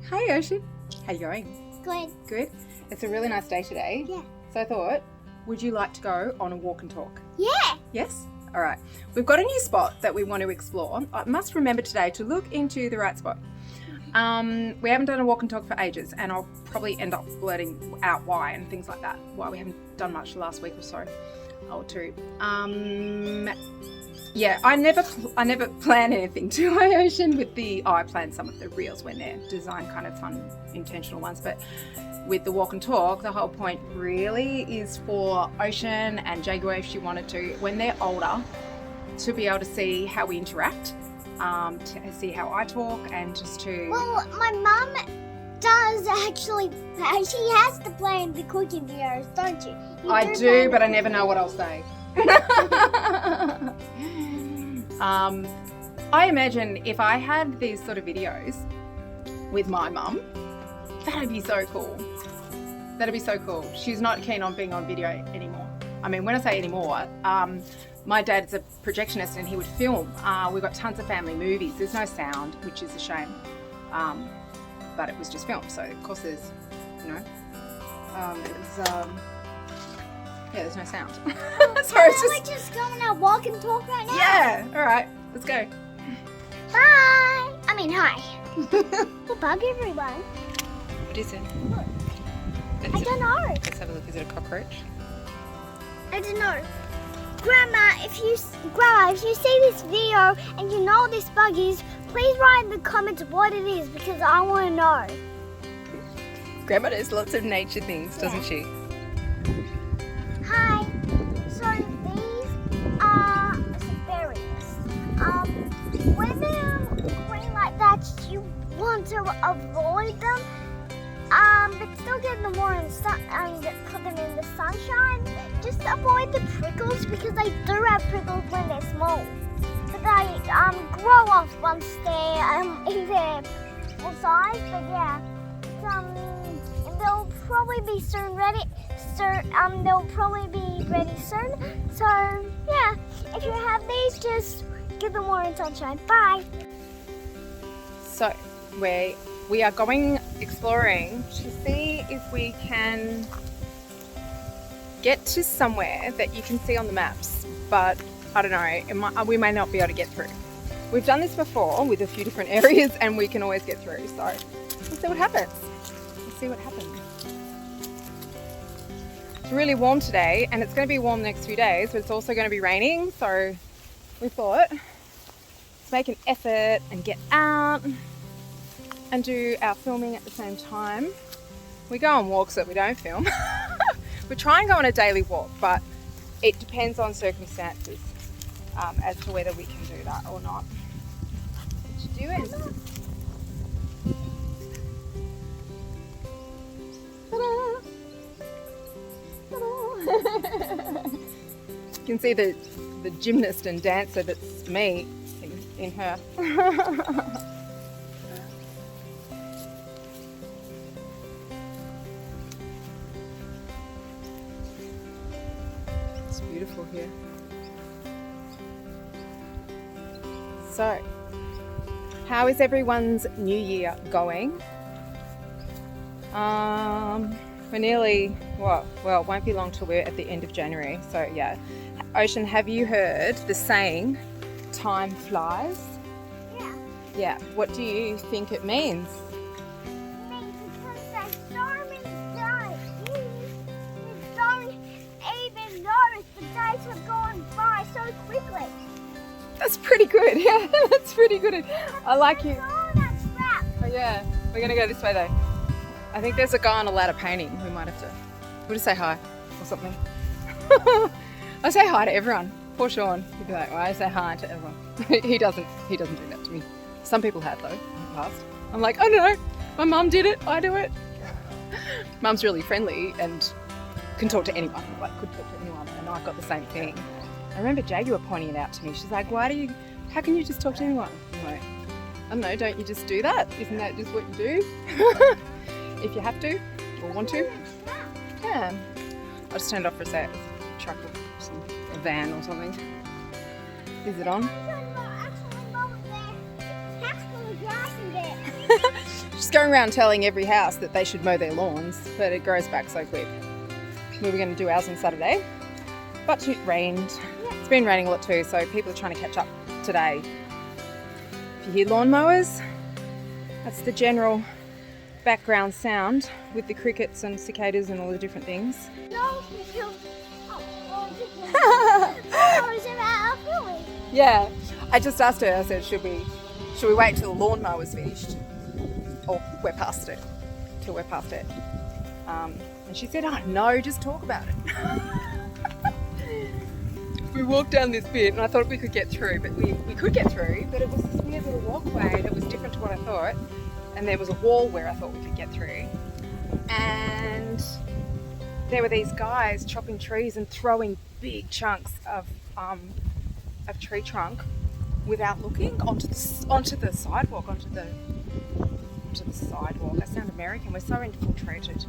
Hi Ocean, how you going? Good. Good? It's a really nice day today. Yeah. So I thought, would you like to go on a walk and talk? Yeah. Yes? Alright. We've got a new spot that we want to explore. I must remember today to look into the right spot. We haven't done a walk and talk for ages, and I'll probably end up blurting out why and things like that. Why we haven't done much the last week or so. Or two. Yeah, I never plan anything, do I, Ocean? I plan some of the reels when they're designed kind of fun, intentional ones, but with the walk and talk, the whole point really is for Ocean and Jaguar, if she wanted to, when they're older, to be able to see how we interact, to see how I talk, and just to... Well, my mum does actually, she has to play in the cooking videos, don't you? I do, but I never know what I'll say. I imagine if I had these sort of videos with my mum, that'd be so cool. That'd be so cool. She's not keen on being on video anymore. I mean, when I say anymore, my dad's a projectionist and he would film. We've got tons of family movies. There's no sound, which is a shame. But it was just filmed, so of course there's, there's no sound. Sorry, it's We're just going to walk and talk right now. Yeah, alright, let's go. Bye. I mean, hi. Bug everyone. What is it? I don't know. Let's have a look. Is it a cockroach? I don't know. Grandma, if you see this video and you know this bug is, please write in the comments what it is because I want to know. Grandma knows lots of nature things, doesn't she? Hi. So these are some berries. When they're green like that, you want to avoid them. But still get them more in the sun and put them in the sunshine. Just avoid the prickles because they do have prickles when they're small. But they grow off once they're in their full size. But yeah, they'll probably be soon ready. They'll probably be ready soon. So yeah, if you have these, just give them more in sunshine. Bye. So we are going exploring to see if we can get to somewhere that you can see on the maps, but I don't know, we may not be able to get through. We've done this before with a few different areas and we can always get through, so we'll see what happens. It's really warm today and it's going to be warm the next few days, but it's also going to be raining, so we thought let's make an effort and get out and do our filming at the same time. We go on walks that we don't film. We try and go on a daily walk, but it depends on circumstances as to whether we can do that or not. What you doing? Ta-da! You can see the gymnast and dancer that's me in her. It's beautiful here. So, how is everyone's new year going? We're nearly, well, it won't be long till we're at the end of January. So yeah. Ocean, have you heard the saying, time flies? Yeah. Yeah. What do you think it means? Because there's so many days. You don't even notice the days have gone by so quickly. That's pretty good. Yeah, that's pretty good. I like you. Oh, that's crap. Oh yeah. We're gonna go this way though. I think there's a guy on a ladder painting. We might have to. We'll just say hi or something. I say hi to everyone. Poor Sean. He'd be like, well, I say hi to everyone. He doesn't do that to me. Some people have though in the past. I'm like, I don't know. My mum did it. I do it. Mum's really friendly and can talk to anyone. Could talk to anyone. And I've got the same thing. I remember Jaguar pointing it out to me. She's like, how can you just talk to anyone? I'm like, I don't know. Don't you just do that? Isn't that just what you do? If you have to or want to. Yeah. I'll just turn it off for a sec. Truck or a van or something. Is it on? She's going around telling every house that they should mow their lawns, but it grows back so quick. We were going to do ours on Saturday, but it rained. It's been raining a lot too, so people are trying to catch up today. If you hear lawnmowers, that's the general background sound with the crickets and cicadas and all the different things. No, Yeah, I just asked her, I said, should we wait till the lawnmower's finished? Or we're past it, till we're past it. And she said, oh no, just talk about it. We walked down this bit and I thought we could get through, but we could get through, but it was this weird little walkway that was different to what I thought. And there was a wall where I thought we could get through. And there were these guys chopping trees and throwing big chunks of tree trunk without looking onto the sidewalk, onto the sidewalk. I sound American. We're so infiltrated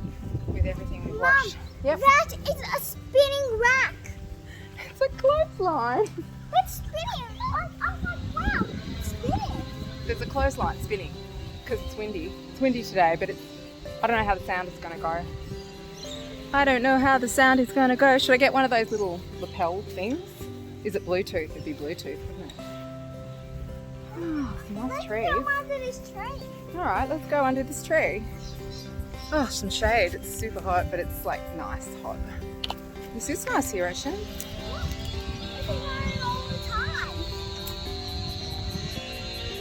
with everything we watch. Yep. That is a spinning rack. It's a clothesline. It's spinning. I'm like, wow, it's spinning. There's a clothesline spinning because it's windy. It's windy today, but I don't know how the sound is going to go. I don't know how the sound is going to go. Should I get one of those little lapel things? Is it Bluetooth? It'd be Bluetooth, wouldn't it? Oh, nice trees. Let's go under this tree. Alright, let's go under this tree. Oh, some shade. It's super hot, but it's like nice hot. This is nice here, Ocean.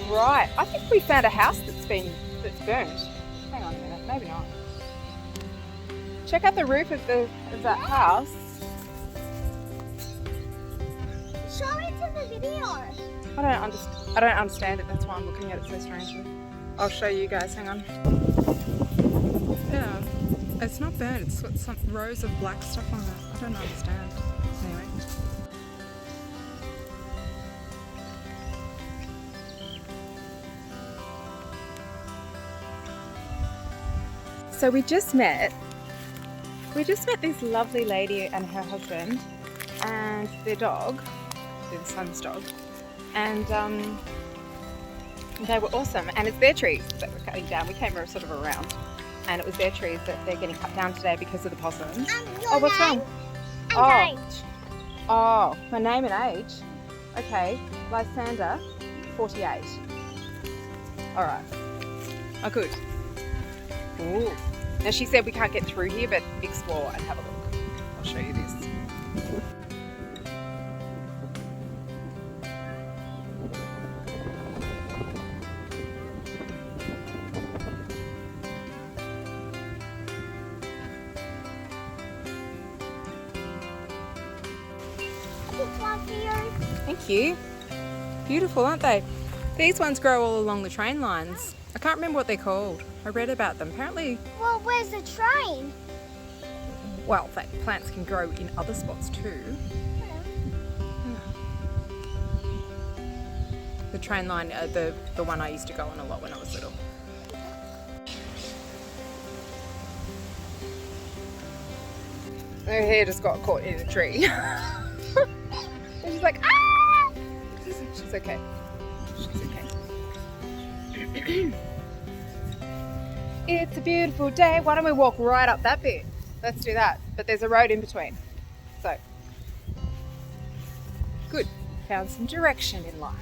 Right, I think we found a house that's burnt. Hang on a minute, maybe not. Check out the roof of that house. Show it to the video. I don't understand it, that's why I'm looking at it so strangely. I'll show you guys, hang on. Yeah, it's not burnt, it's got some rows of black stuff on it. I don't understand. Anyway. So we just met this lovely lady and her husband and their dog, their son's dog, and they were awesome. And it's their trees that we're cutting down. We came sort of around, and it was their trees that they're getting cut down today because of the possums. Oh, what's wrong? And age. Oh, my name and age. Okay, Lysander, 48. All right. Oh, good. Ooh. Now she said we can't get through here, but explore and have a look. I'll show you this. Thank you. Beautiful, aren't they? These ones grow all along the train lines. I can't remember what they're called. I read about them. Apparently, Well, where's the train? well, plants can grow in other spots too. The train line, the one I used to go on a lot when I was little. Her hair just got caught in a tree. And she's like, ah! She's okay. She's okay. It's a beautiful day. Why don't we walk right up that bit? Let's do that. But there's a road in between. So, good. Found some direction in life.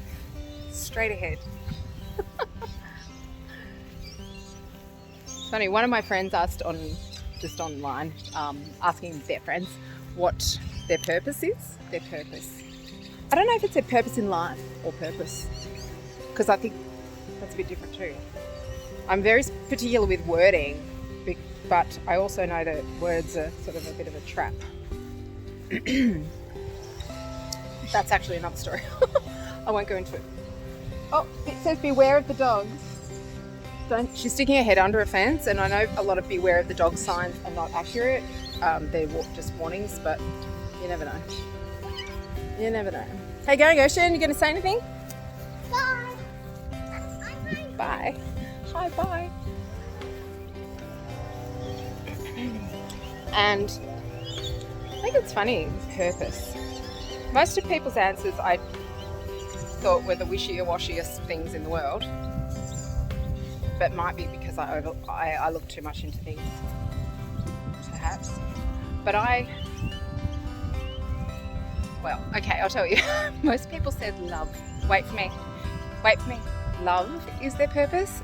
Straight ahead. It's funny, one of my friends asked just online, asking their friends what their purpose is. Their purpose. I don't know if it's their purpose in life or purpose, because I think that's a bit different too. I'm very particular with wording, but I also know that words are sort of a bit of a trap. That's actually another story. I won't go into it. Oh, it says beware of the dogs. She's sticking her head under a fence, and I know a lot of beware of the dog signs are not accurate. They're just warnings, but you never know. You never know. Hey, going, Ocean, you going to say anything? Bye. Bye. Hi, bye. And I think it's funny, purpose. Most of people's answers I thought were the wishy-washiest things in the world. but it might be because I look too much into these, perhaps. But well, okay, I'll tell you. Most people said love. Wait for me. Love is their purpose.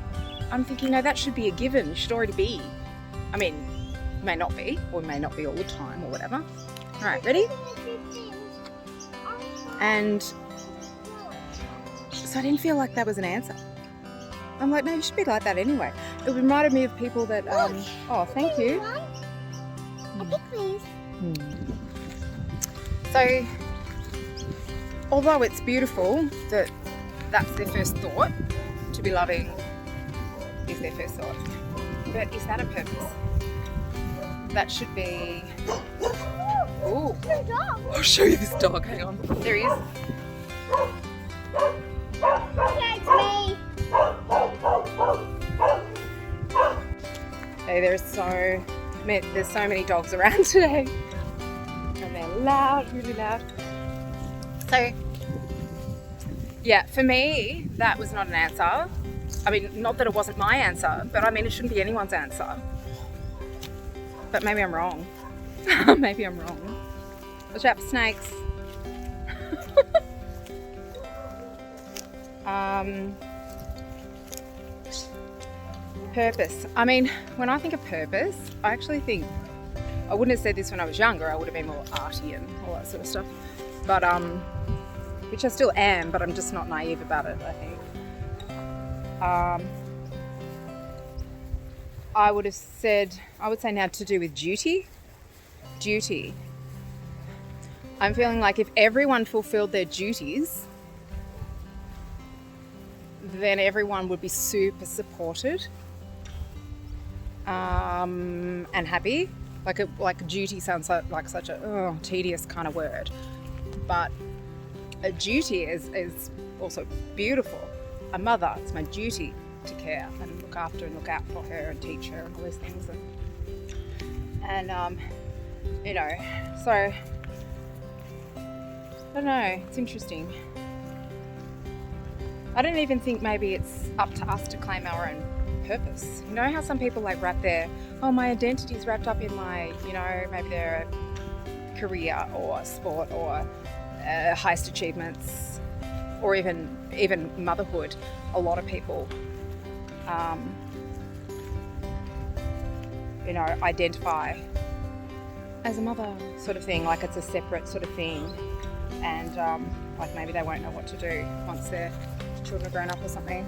I'm thinking, no, that should be a given. It should already be. I mean, may not be, or may not be all the time, or whatever. All right, ready? And so I didn't feel like that was an answer. I'm like, no, you should be like that anyway. It reminded me of people that, oh, thank you. I think please. So, although it's beautiful that that's their first thought, to be loving is their first thought, but is that a purpose? That should be... Ooh. I'll show you this dog, hang on. There he is. That's me. Hey, there's so many dogs around today. And they're loud, really loud. So, yeah, for me, that was not an answer. I mean, not that it wasn't my answer, but I mean, it shouldn't be anyone's answer. But maybe I'm wrong. Maybe I'm wrong. Watch out for snakes. Purpose. I mean, when I think of purpose, I actually think, I wouldn't have said this when I was younger, I would have been more arty and all that sort of stuff. But, which I still am, but I'm just not naive about it, I think. I would say now to do with duty. Duty. I'm feeling like if everyone fulfilled their duties, then everyone would be super supported and happy. Like duty sounds like such a tedious kind of word, but a duty is also beautiful. A mother, it's my duty to care and look after and look out for her and teach her and all those things. And you know, so I don't know, it's interesting. I don't even think maybe it's up to us to claim our own purpose. You know how some people like wrap my identity is wrapped up in my, you know, maybe their career or sport or highest achievements or even motherhood. A lot of people, you know, identify as a mother sort of thing, like it's a separate sort of thing, and like maybe they won't know what to do once their children are grown up or something.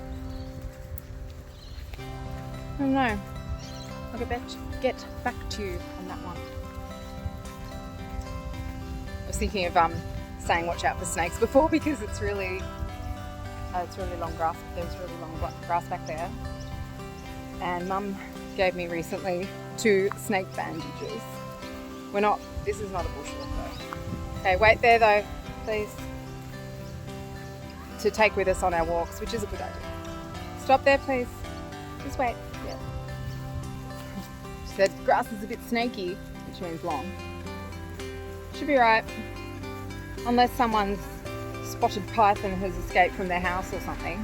I don't know. I'll get back to you on that one. I was thinking of saying watch out for snakes before because it's really long grass. There's really long grass back there. And Mum gave me recently 2 snake bandages. This is not a bushwalk though. Okay, wait there though, please. To take with us on our walks, which is a good idea. Stop there, please. Just wait. Yeah. She said grass is a bit snaky, which means long. Should be right. Unless someone's spotted python has escaped from their house or something.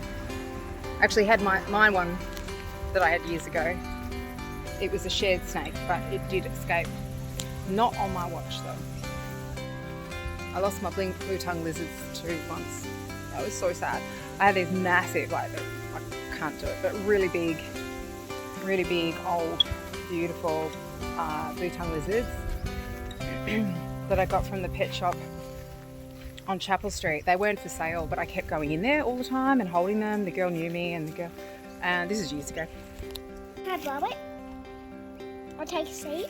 I actually had my one that I had years ago. It was a shared snake, but it did escape. Not on my watch though. I lost my blue tongue lizards too once. That was so sad. I had these massive, I can't do it, but really big, old, beautiful blue tongue lizards that I got from the pet shop on Chapel Street. They weren't for sale, but I kept going in there all the time and holding them. The girl knew me, and this is years ago. Can I blow it? I'll take a seat.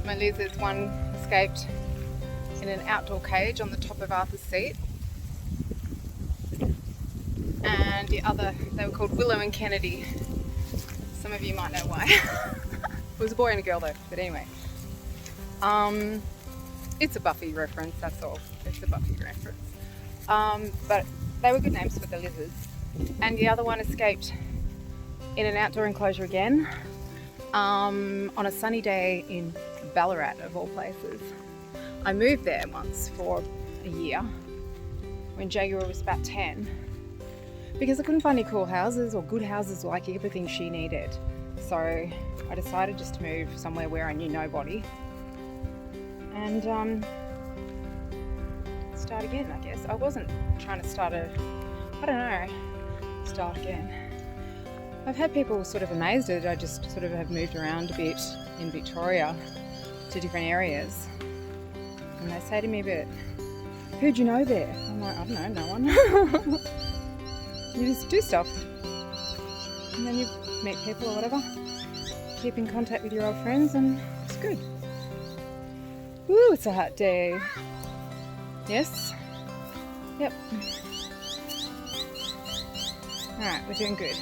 My lizards, one escaped in an outdoor cage on the top of Arthur's seat, and the other, they were called Willow and Kennedy. Some of you might know why. It was a boy and a girl though, but anyway. It's a Buffy reference, that's all. It's a Buffy reference. But they were good names for the lizards. And the other one escaped in an outdoor enclosure again on a sunny day in Ballarat, of all places. I moved there once for a year when Jaguar was about 10 because I couldn't find any cool houses or good houses like everything she needed. So I decided just to move somewhere where I knew nobody and start again, I guess. I wasn't trying to start again. I've had people sort of amazed at it. I just sort of have moved around a bit in Victoria to different areas. And they say to me, but who'd you know there? I'm like, I don't know, no one. You just do stuff. And then you meet people or whatever. Keep in contact with your old friends and it's good. Woo, it's a hot day. Yes? Yep. Alright, we're doing good.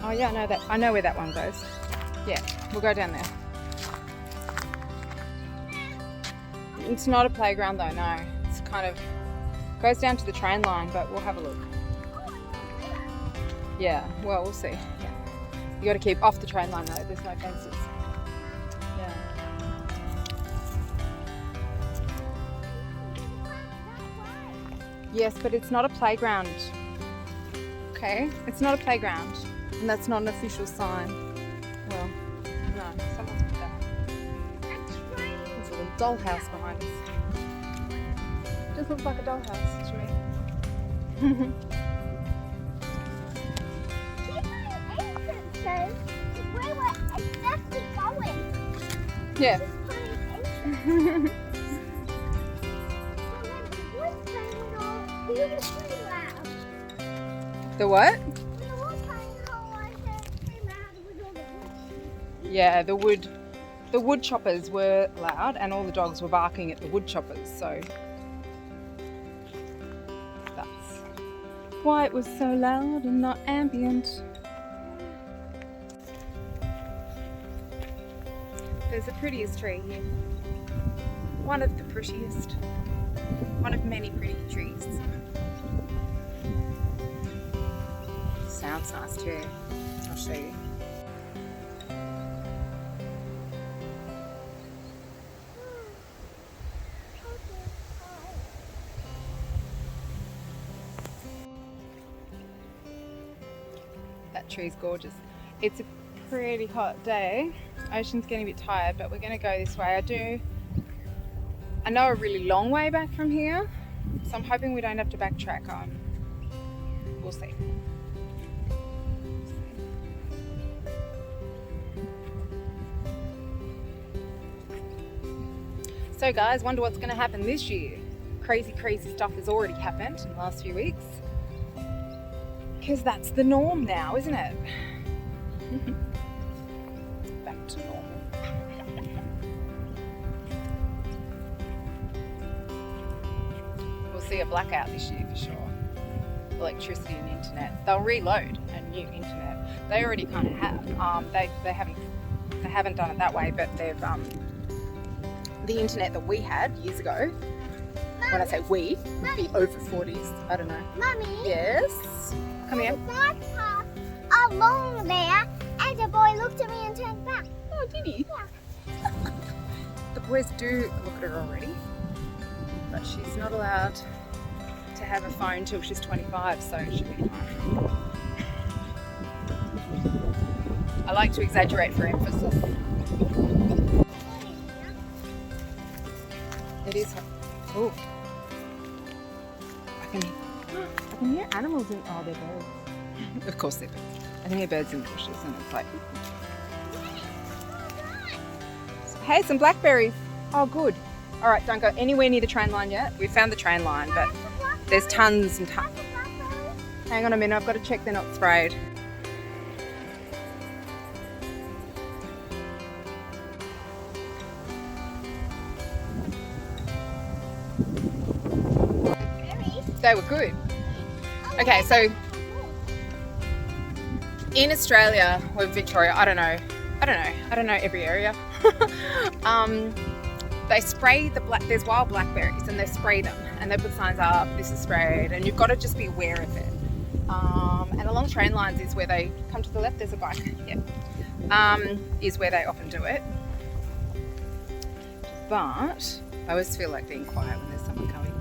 Oh yeah, I know where that one goes. Yeah, we'll go down there. It's not a playground though, no. It's kind of goes down to the train line, but we'll have a look. Yeah, well, we'll see. Yeah. You got to keep off the train line though. There's no fences. Yeah. Yes, but it's not a playground. Okay, it's not a playground, and that's not an official sign. Well, no, someone's put that. There's a little dollhouse behind us. Just looks like a dollhouse to me. Where we're exactly going. Yeah. The what? Yeah, the wood choppers were loud and all the dogs were barking at the wood choppers, so that's why it was so loud and not ambient. There's the prettiest tree here. One of the prettiest. One of many pretty trees. Sounds nice too. I'll show you. That tree's gorgeous. It's a pretty hot day. Ocean's getting a bit tired, but we're going to go this way. I know a really long way back from here, so I'm hoping we don't have to backtrack on. We'll see. So guys, wonder what's going to happen this year. Crazy stuff has already happened in the last few weeks. Because that's the norm now, isn't it? Back to normal. We'll see a blackout this year for sure. Electricity and internet. They'll reload a new internet. They already kind of have. They haven't done it that way, but they've the internet that we had years ago. Mummy, when I say we, would be over 40s. I don't know. Mummy. Yes. Come here. That path along there, and the boy looked at me and turned back. Oh, did he? Yeah. The boys do look at her already, but she's not allowed to have a phone till she's 25, so it should be fine. I like to exaggerate for emphasis. It is hot. Oh. I can hear animals in. Oh, they're birds. Of course they're birds. I can hear birds in the bushes, and it's like. Hey, some blackberries. Oh, good. All right, don't go anywhere near the train line yet. We found the train line, but there's tons and tons. Hang on a minute, I've got to check they're not sprayed. They were good. Okay, so in Australia or Victoria, I don't know every area. They spray there's wild blackberries and they spray them and they put signs up, this is sprayed, and you've got to just be aware of it. And along train lines is where they come to the left, there's a bike, is where they often do it. But I always feel like being quiet when there's someone coming.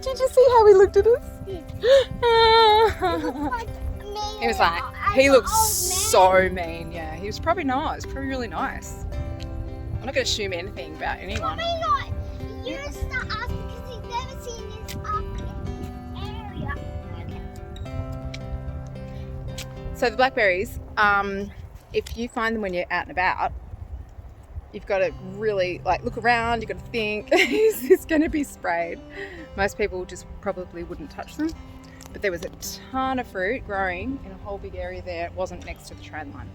Did you see how he looked at us? He was like, he looks so mean. Yeah, he was probably nice, probably really nice. I'm not going to assume anything about anyone. Probably not. You're just not us because you've never seen this area. Okay. So the blackberries, if you find them when you're out and about, you've got to really look around, you've got to think, is this going to be sprayed? Most people just probably wouldn't touch them. But there was a ton of fruit growing in a whole big area there. It wasn't next to the train line.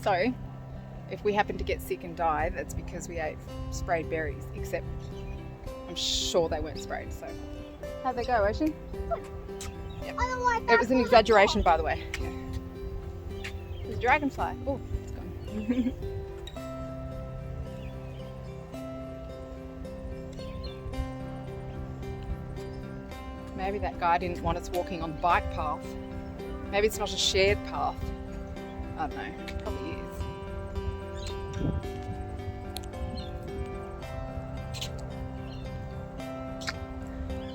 So if we happen to get sick and die, that's because we ate sprayed berries, except I'm sure they weren't sprayed. So how'd they go, Ocean? Yep. I don't like that. It was an exaggeration, by the way. Yeah. There's a dragonfly. Oh, it's gone. Maybe that guy didn't want us walking on the bike path. Maybe it's not a shared path. I don't know, it probably is.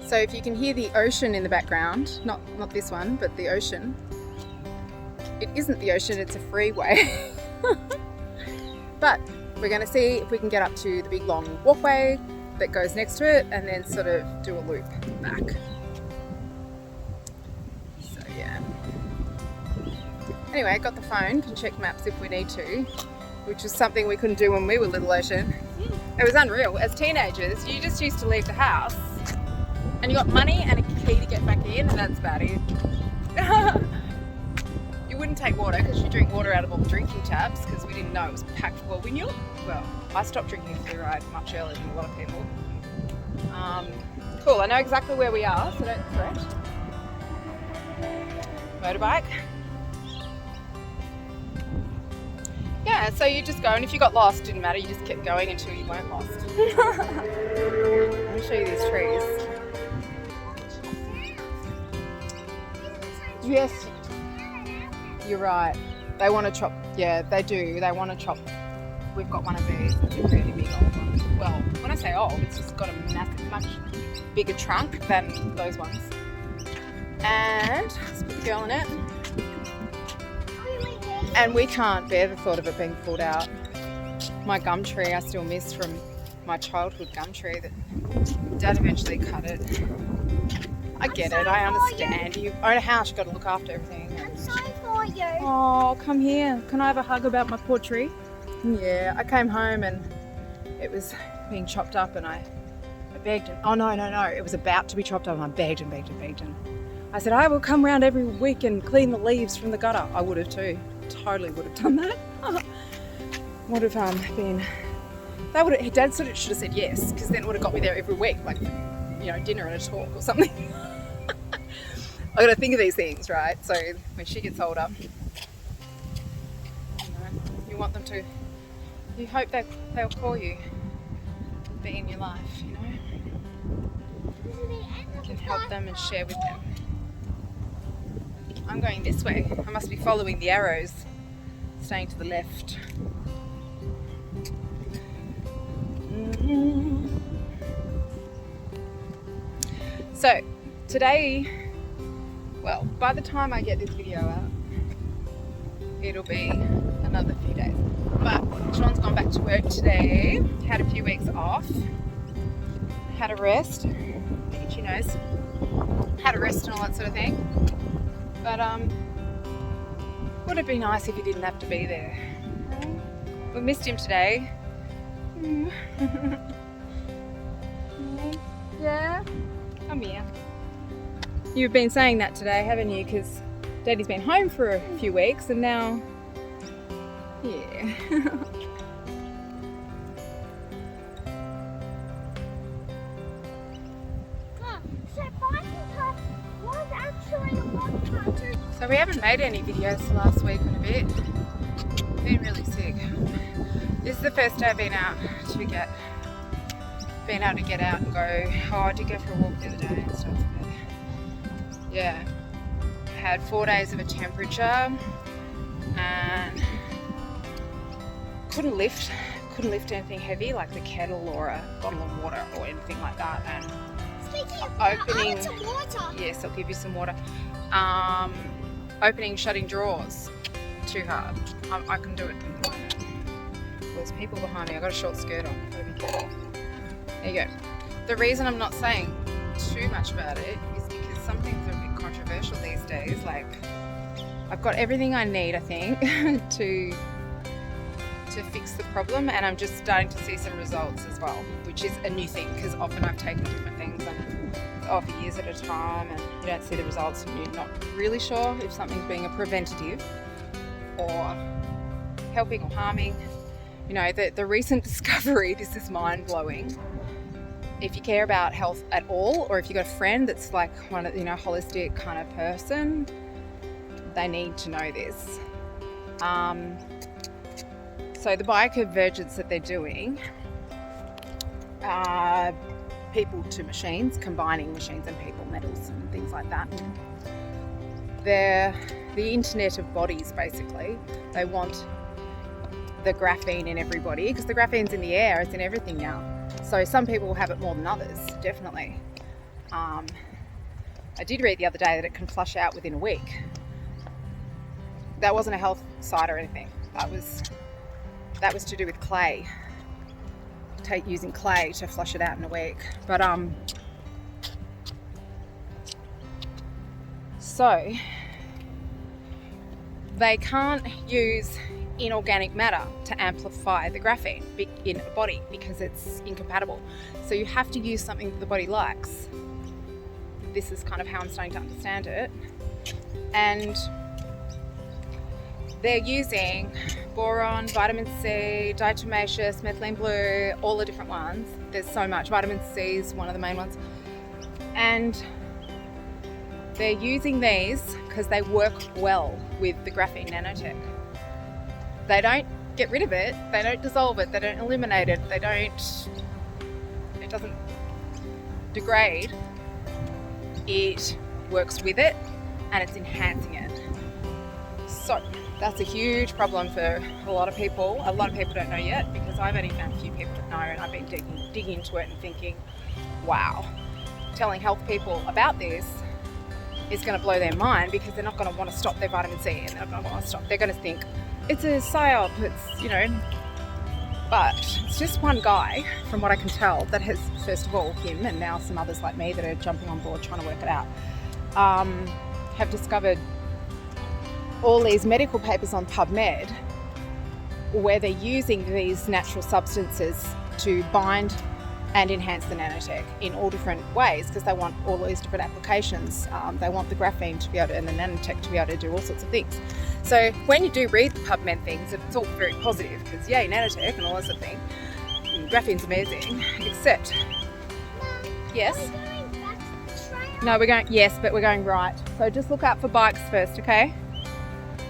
So if you can hear the ocean in the background, not this one, but the ocean, it isn't the ocean, it's a freeway. But we're going to see if we can get up to the big long walkway that goes next to it and then sort of do a loop back. Anyway, I got the phone, can check maps if we need to, which was something we couldn't do when we were little, Ocean. It was unreal. As teenagers, you just used to leave the house and you got money and a key to get back in, and that's about it. You wouldn't take water because you drink water out of all the drinking taps because we didn't know it was packed. Well, we knew it. Well, I stopped drinking fluoride much earlier than a lot of people. Cool, I know exactly where we are, so don't fret. Motorbike. Yeah, so you just go, and if you got lost, didn't matter, you just kept going until you weren't lost. I'll show you these trees. Yes, you're right. They want to chop, yeah, they do. They want to chop. We've got one of these, it's a really big old one. Well, when I say old, it's just got a massive, much bigger trunk than those ones. And let's put the girl in it. And we can't bear the thought of it being pulled out. My gum tree I still miss from my childhood gum tree that Dad eventually cut it. I get it, I understand. You own a house, you've got to look after everything. I'm sorry for you. Oh, come here. Can I have a hug about my poor tree? Yeah, I came home and it was being chopped up and I begged and, oh no, it was about to be chopped up and I begged and begged and begged and I said, I will come round every week and clean the leaves from the gutter. I would have too. Totally would have done that. Would have been. That would have. Dad sort of should have said yes, because then it would have got me there every week, like dinner and a talk or something. I got to think of these things, right? So when she gets older, you want them to. You hope that they'll call you, and be in your life, you can help them and share with them. I'm going this way. I must be following the arrows, staying to the left. So today, well, by the time I get this video out, it'll be another few days. But Sean's gone back to work today, had a few weeks off, had a rest, I think she knows, had a rest and all that sort of thing. But would it be nice if he didn't have to be there? We missed him today. Yeah? Come here. You've been saying that today, haven't you? Because Daddy's been home for a few weeks and now, yeah. So we haven't made any videos the last week and a bit. Been really sick. This is the first day I've been able to get out and go. Oh, I did go for a walk the other day and stuff. But yeah, I had 4 days of a temperature and couldn't lift anything heavy like the kettle or a bottle of water or anything like that. And Speaking of opening, some water. yes, I'll give you some water. Opening, shutting drawers, too hard. I can do it at the moment. There's people behind me. I've got a short skirt on. Gotta be careful. There you go. The reason I'm not saying too much about it is because some things are a bit controversial these days. Like, I've got everything I need, I think, to fix the problem, and I'm just starting to see some results as well, which is a new thing because often I've taken different things and for years at a time, and you don't see the results, and you're not really sure if something's being a preventative or helping or harming. You know, the recent discovery, this is mind-blowing. If you care about health at all, or if you've got a friend that's like one of, holistic kind of person, they need to know this. So the bioconvergence that they're doing, people to machines, combining machines and people, metals and things like that. They're the internet of bodies, basically. They want the graphene in everybody because the graphene's in the air, it's in everything now. So some people will have it more than others, definitely. I did read the other day that it can flush out within a week. That wasn't a health site or anything. That was to do with clay. Using clay to flush it out in a week. But so they can't use inorganic matter to amplify the graphene in a body because it's incompatible. So you have to use something that the body likes. This is kind of how I'm starting to understand it. And they're using boron, vitamin C, diatomaceous, methylene blue, all the different ones. There's so much. Vitamin C is one of the main ones. And they're using these because they work well with the graphene nanotech. They don't get rid of it, they don't dissolve it, they don't eliminate it, it doesn't degrade. It works with it and it's enhancing it. So that's a huge problem for a lot of people. A lot of people don't know yet because I've only found a few people that know, and I've been digging into it and thinking, wow, telling health people about this is going to blow their mind because they're not going to want to stop their vitamin C, and they're not going to want to stop. They're going to think it's a psyop, but it's just one guy, from what I can tell, that has, first of all, him, and now some others like me that are jumping on board trying to work it out, have discovered all these medical papers on PubMed where they're using these natural substances to bind and enhance the nanotech in all different ways because they want all these different applications. They want the graphene to be able to, and the nanotech to be able to do all sorts of things. So when you do read the PubMed things, it's all very positive because yay, nanotech and all that sort of thing. And graphene's amazing, except, yes? Are we going back to the trail? No, we're going, yes, but we're going right. So just look out for bikes first, okay?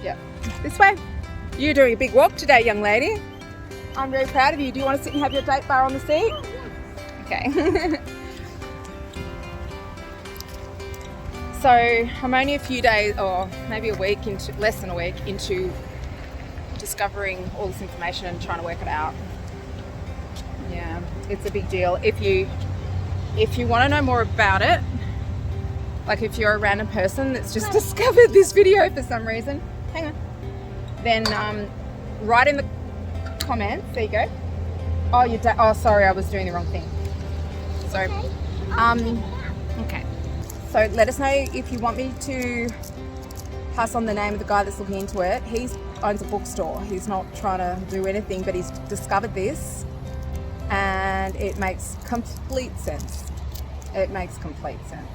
Yep, this way. You're doing a big walk today, young lady. I'm very proud of you. Do you want to sit and have your date bar on the seat? Oh, yes. Okay. So I'm only a few days, or maybe a week into, less than a week into discovering all this information and trying to work it out. Yeah, it's a big deal. If you want to know more about it, like if you're a random person that's just discovered this video for some reason, hang on, then write in the comments. There you go. Oh, sorry, I was doing the wrong thing. Sorry. Okay. So let us know if you want me to pass on the name of the guy that's looking into it. He owns a bookstore. He's not trying to do anything, but he's discovered this, and it makes complete sense. It makes complete sense.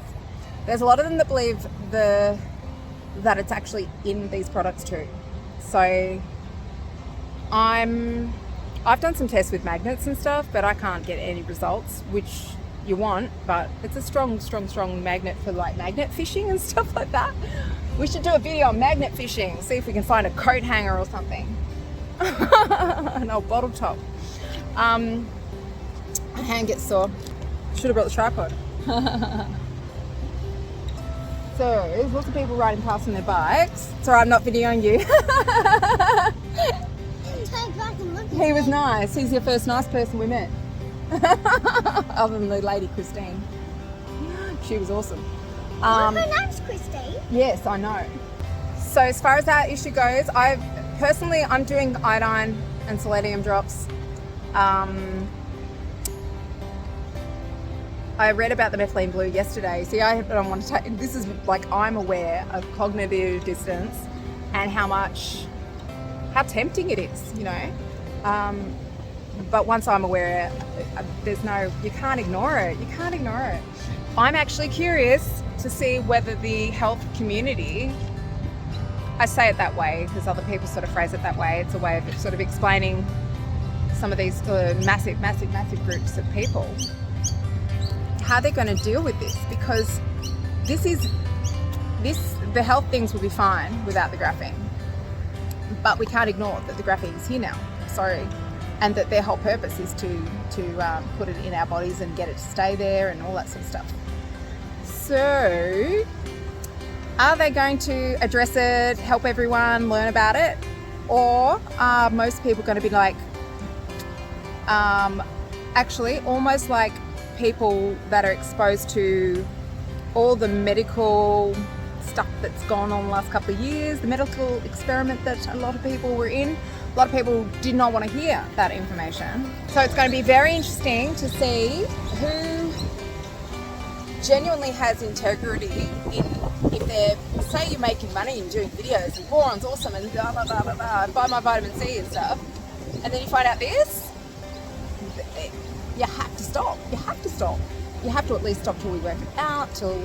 There's a lot of them that believe that it's actually in these products too. So I've done some tests with magnets and stuff, but I can't get any results, which you want, but it's a strong magnet for like magnet fishing and stuff like that. We should do a video on magnet fishing, see if we can find a coat hanger or something. An old bottle top. My hand gets sore. Should have brought the tripod. So, there's lots of people riding past on their bikes. Sorry, I'm not videoing you. Turn back and look. He was nice. He's your first nice person we met. Other than the lady Christine. She was awesome. Her name's Christine. Yes, I know. So as far as that issue goes, I'm doing iodine and selenium drops. I read about the methylene blue yesterday. See, I don't want to take, this is like, I'm aware of cognitive dissonance and how tempting it is, you know. But once I'm aware, you can't ignore it. You can't ignore it. I'm actually curious to see whether the health community, I say it that way because other people sort of phrase it that way. It's a way of sort of explaining some of these massive groups of people, how they're going to deal with this, because the health things will be fine without the graphene, but we can't ignore that the graphene is here now. Sorry. And that their whole purpose is to put it in our bodies and get it to stay there and all that sort of stuff. So, are they going to address it, help everyone learn about it? Or are most people going to be like, actually almost like people that are exposed to all the medical stuff that's gone on the last couple of years, the medical experiment that a lot of people were in? A lot of people did not want to hear that information. So it's going to be very interesting to see who genuinely has integrity in, if they're, say you're making money and doing videos and boron's awesome and blah, blah, blah, blah, blah, and buy my vitamin C and stuff, and then you find out this, you have to stop. You have to stop. You have to at least stop till we work it out, till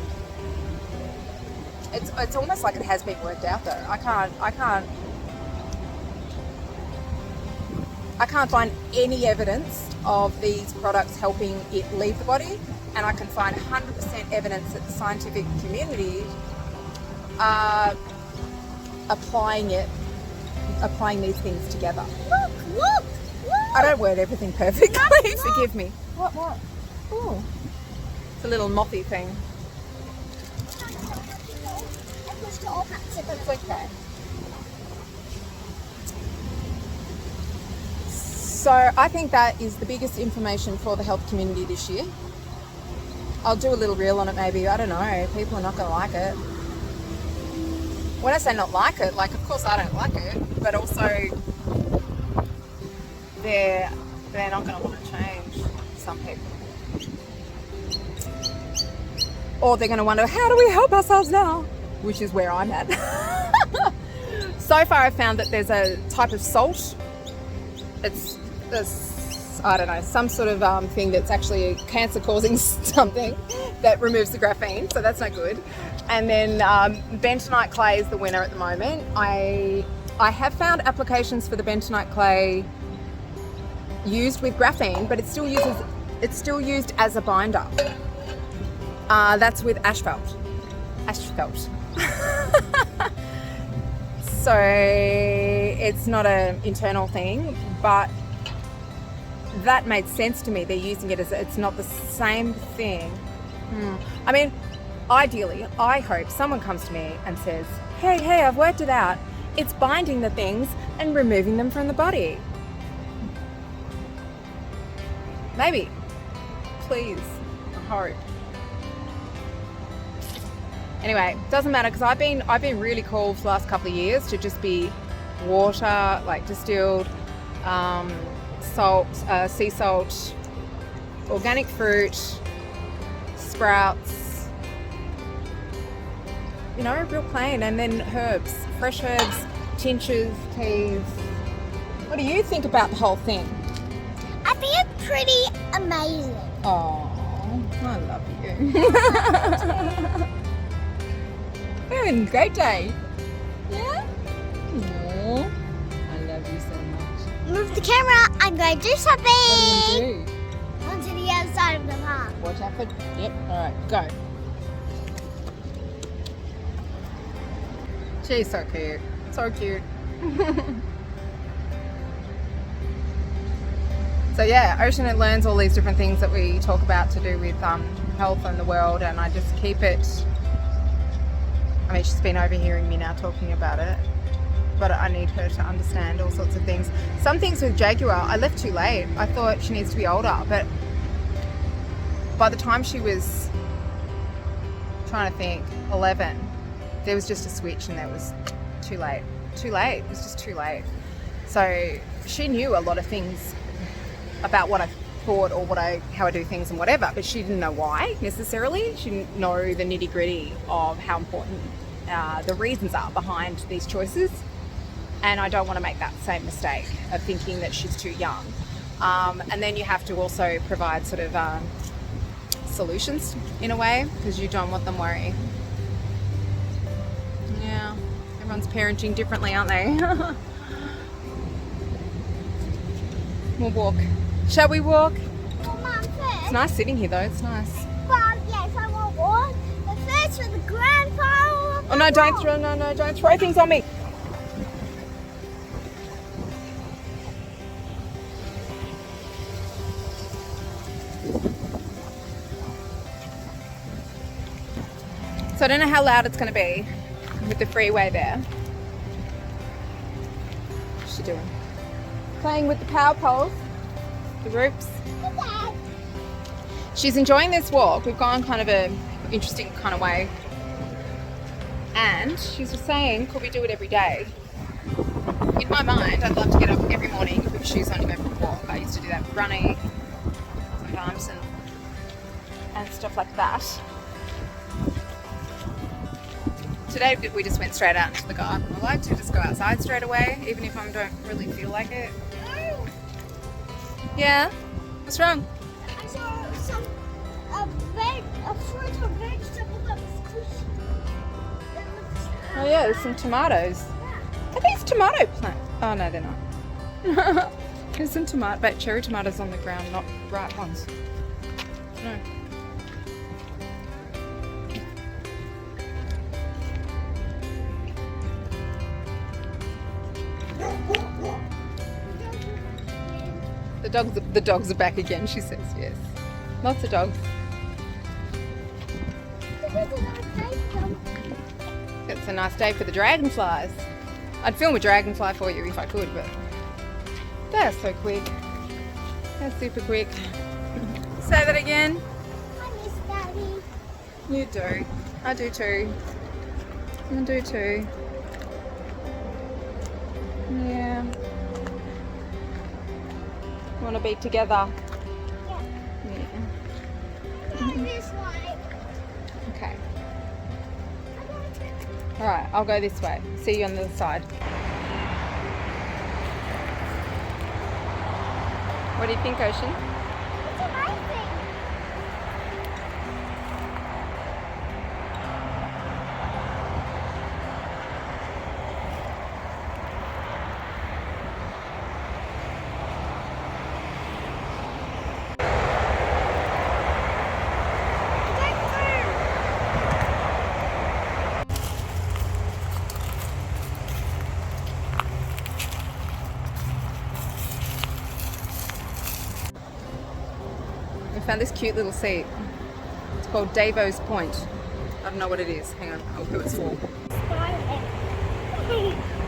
it's almost like it has been worked out though. I can't find any evidence of these products helping it leave the body, and I can find 100% evidence that the scientific community are applying these things together. Look! I don't word everything perfectly, forgive me. What? Oh, it's a little mothy thing. That's okay. So I think that is the biggest information for the health community this year. I'll do a little reel on it maybe, I don't know, people are not going to like it. When I say not like it, like of course I don't like it, but also they're not going to want to change, some people. Or they're going to wonder, how do we help ourselves now? Which is where I'm at. So far I've found that there's a type of salt. It's I don't know, some sort of thing that's actually cancer causing something that removes the graphene, so that's not good. And then bentonite clay is the winner at the moment. I have found applications for the bentonite clay used with graphene, but it's still used as a binder. That's with asphalt. So it's not an internal thing, but that made sense to me. They're using it as, it's not the same thing. I mean, ideally, I hope someone comes to me and says, hey, I've worked it out. It's binding the things and removing them from the body. Maybe. Please. I hope. Anyway, doesn't matter, because I've been really cool for the last couple of years to just be water, like distilled, salt, sea salt, organic fruit, sprouts, you know, real plain, and then herbs, fresh herbs, tinctures, teas. What do you think about the whole thing? I think it's pretty amazing. Oh, I love you. We're having a great day. Yeah? Aww. I love you so much. Move the camera. I'm going to do something. What are you going to do? Onto the other side of the park. Watch out for... Yep. Alright, go. She's so cute. So cute. So yeah, Ocean learns all these different things that we talk about to do with health and the world, and I just keep it. I mean, she's been overhearing me now talking about it, but I need her to understand all sorts of things. Some things with Jaguar, I left too late. I thought she needs to be older, but by the time she was, trying to think, 11, there was just a switch and there was too late. Too late. It was just too late. So she knew a lot of things about what I thought or how I do things and whatever, but she didn't know why necessarily. She didn't know the nitty gritty of how important the reasons are behind these choices. And I don't want to make that same mistake of thinking that she's too young. And then you have to also provide sort of solutions in a way, because you don't want them worrying. Yeah, everyone's parenting differently, aren't they? We'll walk. Shall we walk? Well, Mum, first. It's nice sitting here though, it's nice. Well, yes, I will walk. But first for the grand final. Oh no, don't throw things on me. So I don't know how loud it's going to be with the freeway there. What's she doing? Playing with the power poles, the ropes. Dad. She's enjoying this walk. We've gone kind of an interesting kind of way. And she's just saying, could we do it every day? In my mind, I'd love to get up every morning, put shoes on, and go for a walk. I used to do that with running sometimes and stuff like that. Today we just went straight out into the garden. I like to just go outside straight away, even if I don't really feel like it. Yeah? What's wrong? I saw some a fruit or vegetable that was squishy. Oh yeah, there's some tomatoes. Are these tomato plants? Oh no, they're not. There's some cherry tomatoes on the ground, not ripe ones. No. The dogs are back again, she says, yes. Lots of dogs. It's a nice day for the dragonflies. I'd film a dragonfly for you if I could, but they're so quick. They're super quick. Say that again. I miss Daddy. You do. I do too. I do too. Yeah. Want to be together? Yeah. This way. Okay. Alright, I'll go this way. See you on the other side. What do you think, Ocean? It's amazing. We found this cute little seat. It's called Davo's Point. I don't know what it is. Hang on, I'll who it's for.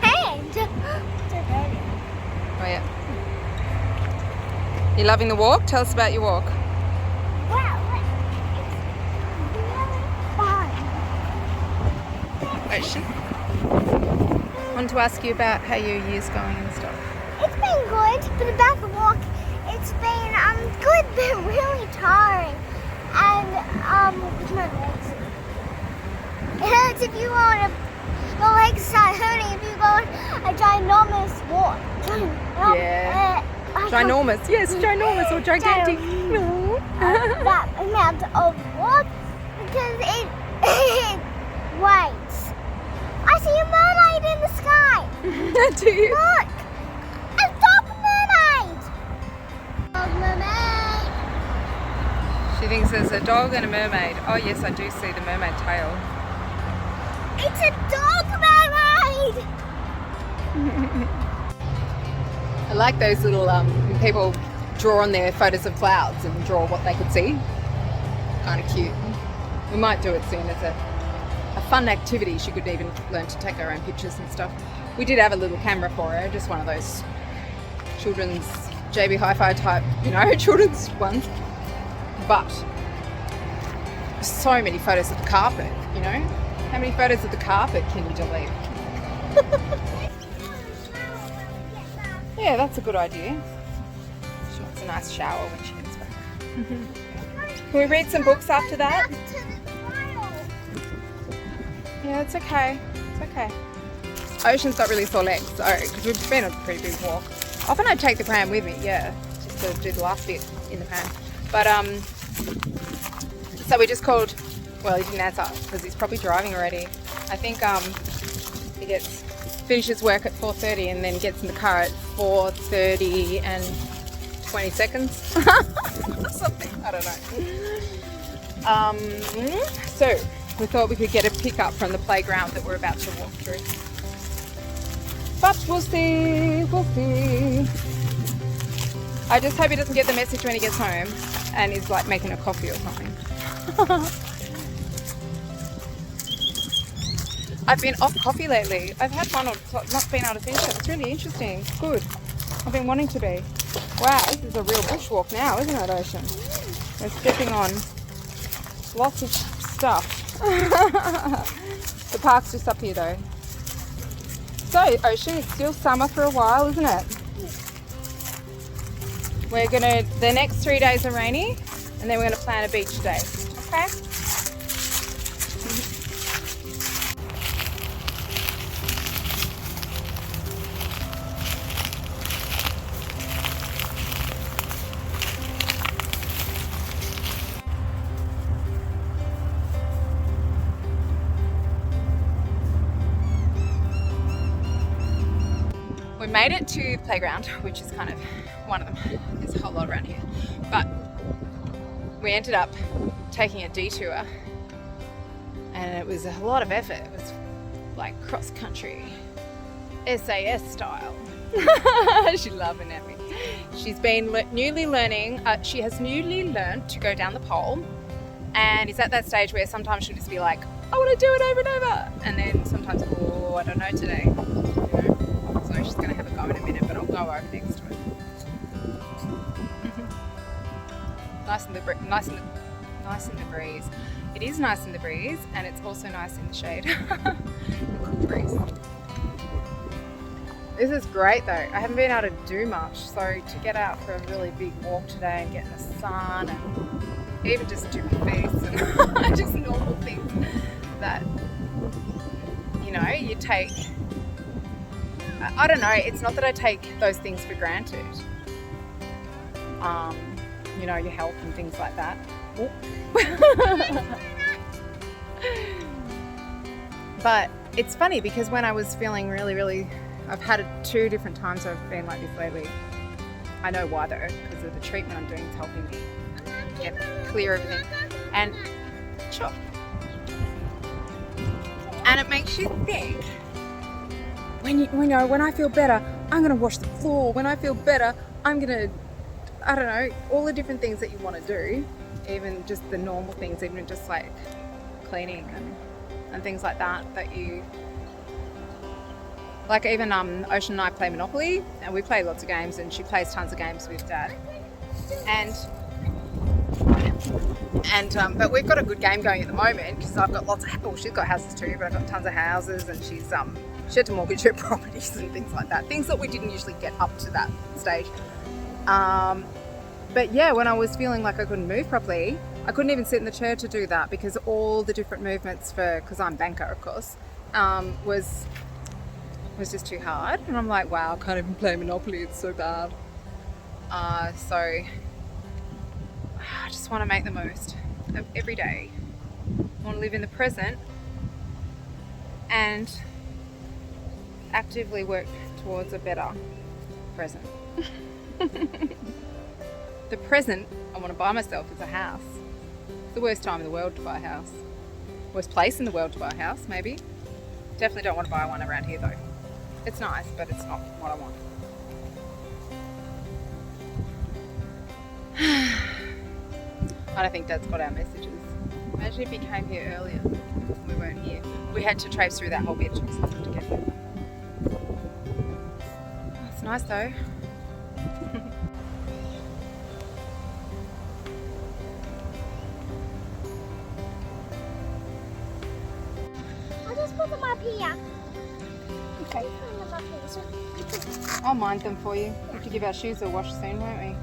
Hand. Oh yeah. You loving the walk? Tell us about your walk. Wow, it's really fun. Ocean. I wanted to ask you about how your year's going and stuff. It's been good, but about the walk, it's been good, but really tiring. And with my legs. It hurts if you go on your legs start hurting if you go on a ginormous walk. Yeah. Ginormous, yes, ginormous or gigantic. That amount of walk because it waits. I see a mermaid in the sky. Do you? Look, a dog mermaid. Dog mermaid. She thinks there's a dog and a mermaid. Oh yes, I do see the mermaid tail. It's a dog mermaid. I like those little people draw on their photos of clouds and draw what they could see. Kind of cute. We might do it soon as a fun activity. She could even learn to take her own pictures and stuff. We did have a little camera for her, just one of those children's JB Hi-Fi type, you know, children's ones. But so many photos of the carpet, you know? How many photos of the carpet can you delete? Yeah, that's a good idea. She wants a nice shower when she gets back. Can we read some books after that? Yeah, it's okay. It's okay. Ocean's got really sore legs, so because we've been on a pretty big walk. Often I take the pram with me, yeah, just to do the last bit in the pram. But so we just called. Well, he didn't answer because he's probably driving already. I think he finishes work at 4:30 and then gets in the car at 4:30 and 20 seconds. Or something, I don't know. So we thought we could get a pickup from the playground that we're about to walk through. But we'll see, we'll see. I just hope he doesn't get the message when he gets home and he's like making a coffee or something. I've been off coffee lately. I've had one or not been able to finish it. It's really interesting. It's good. I've been wanting to be. Wow, this is a real bushwalk now, isn't it, Ocean? We're stepping on lots of stuff. The park's just up here though. So, Ocean, it's still summer for a while, isn't it? The next 3 days are rainy, and then we're gonna plan a beach day, okay? We made it to playground, which is kind of one of them. There's a whole lot around here. But we ended up taking a detour and it was a lot of effort. It was like cross country, SAS style. She's laughing at me. She's been newly learning, she has newly learned to go down the pole, and is at that stage where sometimes she'll just be like, I want to do it over and over. And then sometimes, oh, I don't know today. You know? So she's going to have a go in a minute, but I'll go over next to it. Nice in the breeze. It is nice in the breeze, and it's also nice in the shade. The cool breeze. This is great though. I haven't been able to do much, so to get out for a really big walk today and get in the sun and even just do my face and just normal things that, you know, you take. I don't know, it's not that I take those things for granted. You know, your health and things like that. But it's funny because when I was feeling really, I've had 2 different times I've been like this lately. I know why though, because of the treatment I'm doing is helping me get clear everything. And sure. And it makes you think, when I feel better, I'm gonna wash the floor. When I feel better, I'm gonna, I don't know, all the different things that you want to do, even just the normal things, even just like cleaning and things like that you, like even Ocean and I play Monopoly, and we play lots of games, and she plays tons of games with Dad. But we've got a good game going at the moment because I've got she's got houses too, but I've got tons of houses, and she had to mortgage her properties and things like that. Things that we didn't usually get up to that stage. But yeah, when I was feeling like I couldn't move properly, I couldn't even sit in the chair to do that because all the different movements because I'm banker, of course, was just too hard. And I'm like, wow, I can't even play Monopoly, it's so bad. So I just want to make the most of every day. I want to live in the present and actively work towards a better present. The present I want to buy myself is a house. It's the worst time in the world to buy a house. Worst place in the world to buy a house, maybe. Definitely don't want to buy one around here though. It's nice, but it's not what I want. I don't think Dad's got our messages. Imagine if he came here earlier. We weren't here. We had to traipse through that whole bit to get here. It's nice though. I'll just put them up here. Okay. Put them up here. So I'll mind them for you. We have to give our shoes a wash soon, won't we?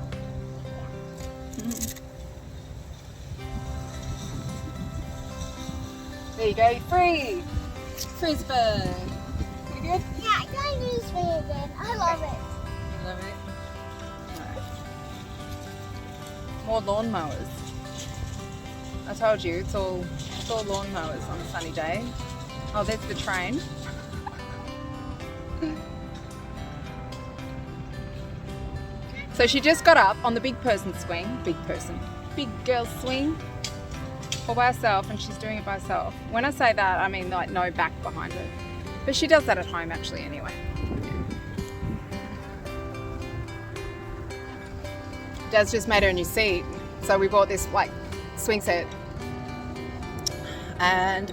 There you go, free! Freeze bird. Pretty good? yeah, I use me again. I love it. Love it. Alright. More lawnmowers. I told you, it's all lawnmowers on a sunny day. Oh, there's the train. So she just got up on the big girl swing, all by herself, and she's doing it by herself. When I say that, I mean like no back behind it. But she does that at home actually anyway. Dad's just made her a new seat. So we bought this like swing set. And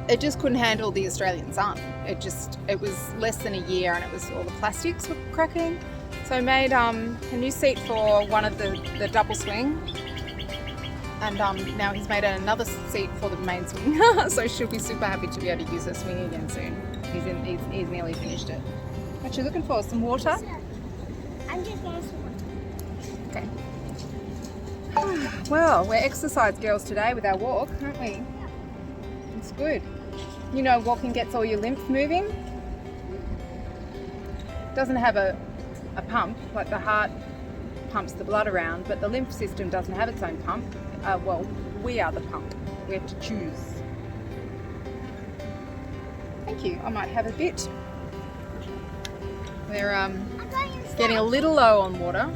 it just couldn't handle the Australian sun. It was less than a year and all the plastics were cracking. So I made a new seat for one of the double swing. And now he's made another seat for the main swing. So she'll be super happy to be able to use her swing again soon. He's nearly finished it. What you looking for? Some water? I'm just going to swim. Okay. Well, we're exercise girls today with our walk, aren't we? It's good. You know, walking gets all your lymph moving. It doesn't have a pump, like the heart pumps the blood around, but the lymph system doesn't have its own pump. Well, we are the pump. We have to choose. Thank you. I might have a bit. We're getting a little low on water.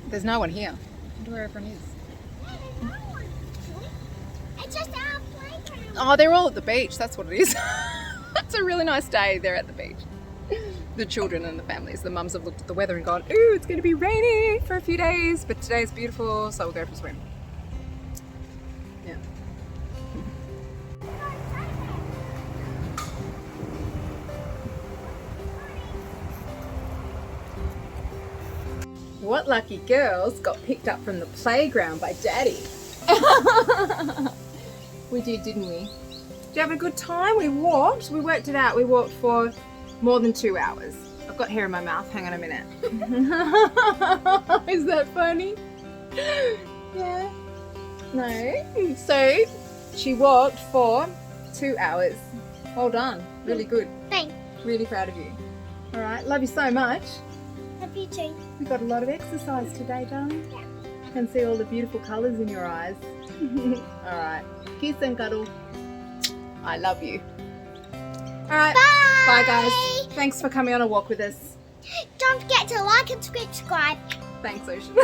There's no one here. I wonder where everyone is. It's just our playground. Oh, they're all at the beach. That's what it is. It's a really nice day. They're at the beach. The children and the families. The mums have looked at the weather and gone, ooh, it's going to be rainy for a few days, but today's beautiful, so we'll go for a swim. Yeah. What lucky girls got picked up from the playground by Daddy? We did, didn't we? Did you have a good time? We walked. We worked it out. We walked for more than 2 hours. I've got hair in my mouth. Hang on a minute. Is that funny? Yeah. No. So she walked for 2 hours. Well done. Really good. Thanks. Really proud of you. All right. Love you so much. Love you too. We got a lot of exercise today, darling. Yeah. I can see all the beautiful colours in your eyes. All right. Kiss and cuddle. I love you. All right. Bye. Bye, guys. Thanks for coming on a walk with us. Don't forget to like and subscribe. Thanks, Ocean.